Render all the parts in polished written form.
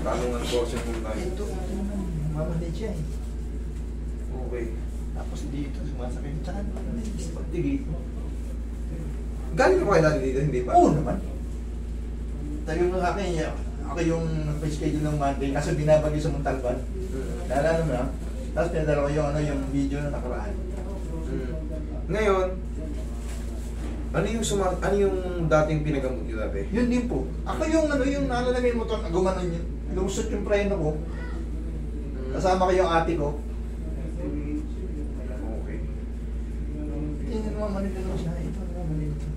Tanungan portion mo tayo. Ito, mamalit siya eh. Okay. Tapos dito, sumasakit. Tsaka sa pagtigil. Galing ka pa kayo dati dito, hindi pa? Oo naman. Tayo mo sa akin, ako yung nag-schedule ng Monday kasi binabagi sa Montalban. Naalala mo na? Tapos pinadala ko yung video na nakaraan. Ngayon, ano yung dating pinagamot niyo dati? Yun din po. Ako yung naalala mo yung motor, gumanon yun. Lumusot yung preno ko. Kasama ko yung ate ko. Okay. Hindi naman manito naman siya. Ito naman manito.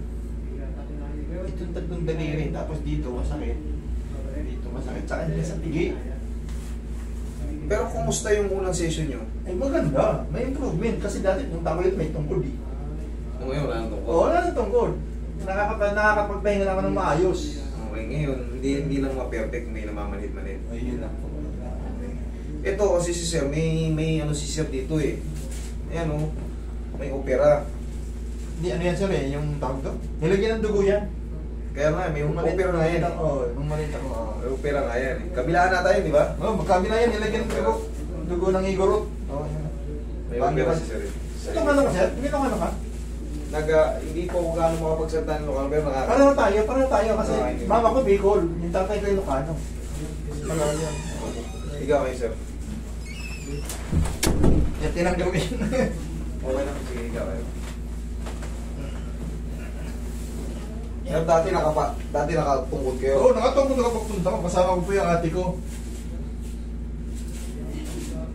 Ito yung tatlong daliri. Tapos dito masakit. Dito masakit. Sa kanya sa tigi. Pero kumusta yung unang session nyo? Ay maganda. May improvement. Kasi dati nung takulit may tungkol eh. Ngayon, wala nang tungkol. Oo, wala nang tungkol. Nakakapagpahinga naman ng maayos. Okay, ngayon, hindi lang ma-perfect, may namamanhid-manhid. Ayun lang po. Ito kasi si Sir, may ano si Sir dito eh. Ayan o, may opera. Hindi, ano yan sir eh, yung tawag to? Nilagyan ng dugo yan. Kaya nga, may opera nga yan eh. Oo, nung maliit ako. May opera nga yan eh. Kabilaan na tayo, di ba? Oo, magkabila yan, nilagyan ng dugo. Dugo ng igorot. Oo, yan. May opera si Sir eh. Ito nga naman sir, hindi naman ka. Hindi po kung gaano makapagsalita ng lokal, pero Pareho tayo kasi mama ko Bicol, yung tatay ko Ilocano. Ano yan? Ikaw kayo Sir. Yan, tinanggap ko yun. Okay lang, sige ikaw kayo. Sir, dati nakatungkod kayo. Oo, nakatungkod nakapagpunta ko, kasama ko po yung ate ko.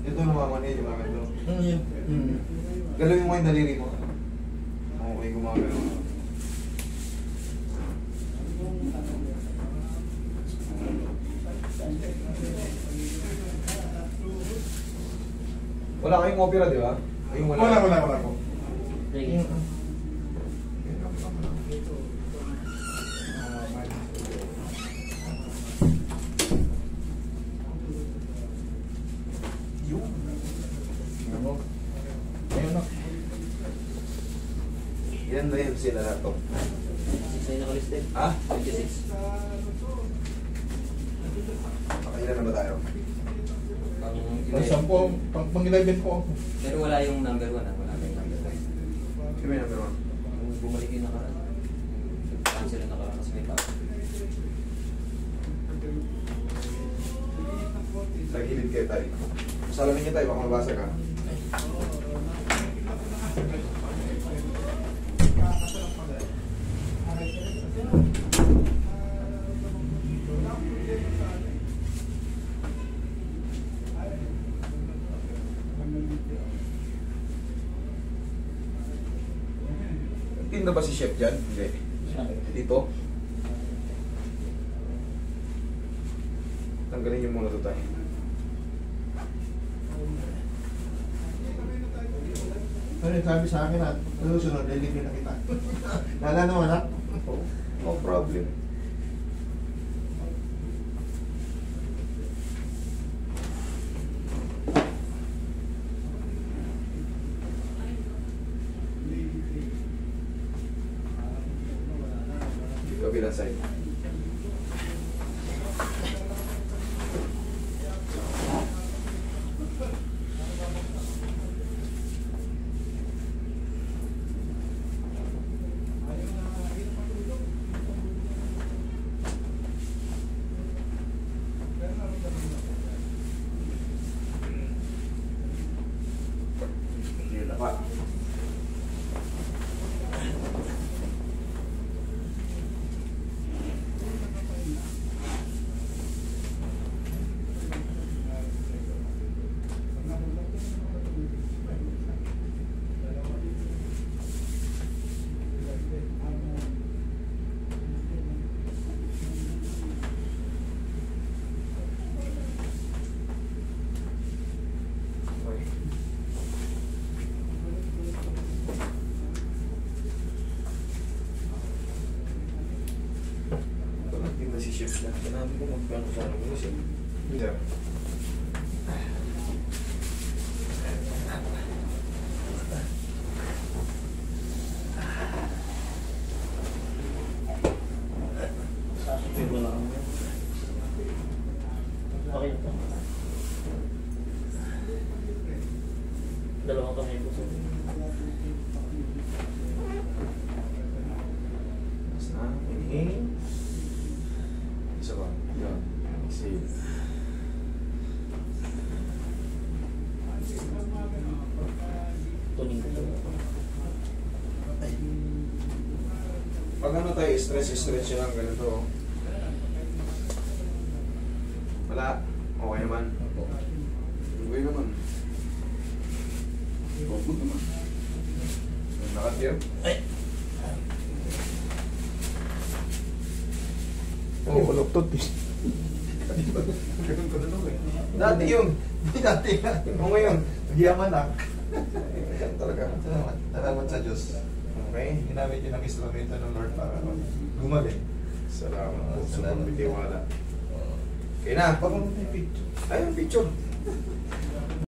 Ito namamanhid yung mga ito. Yun. Galawin mo yung daliri mo. Okay, gumagano. Wala kayong opera, di ba? Ayun, Wala po. Yan na yun sila na to. 6 na nakalisted. Ha? 26. Pakailan na ba tayo? Pang-10 po, pang-11 po ako. Pero wala yung number 1 ah. Wala yung number 1. Kami number 1. Kung bumalik yung nakaraan. Cancel yung nakaraan kasi may tao. Sa gilid kayo tayo. Salamin niyo tayo, baka mabasa ka. Tinda ba si Chef dyan? Hindi. Dito? Tanggalin niyo muna ito tayo. Ano yung sabi sa akin at susunod, lilipin na kita. Lala naman ha? No problem. Kabilang side. Pak. Si Chef na. Kanabi ko magkano sa ano mo siya. Yeah. Okay na po. Dalawang kamay po. Tapos na, inhale. Isa pa. Yan. Exhale. Tuning ko po. Ay. Pag ano tayo, stretch lang ganito. Wala. Okay naman. Okay naman. Good naman. Nakatir? Ay. Oh, baluktot eh. ganun ko na eh. Dati yun. Hindi dati na. O ngayon. Yaman na. Ganun talaga. Salamat sa Diyos. Okay. Ginamit yun ang instrumento ng Lord para gumaling. Salamat po sa Salamat. pagbitiwala. Okay na. Pag-picture. Ayun, picture.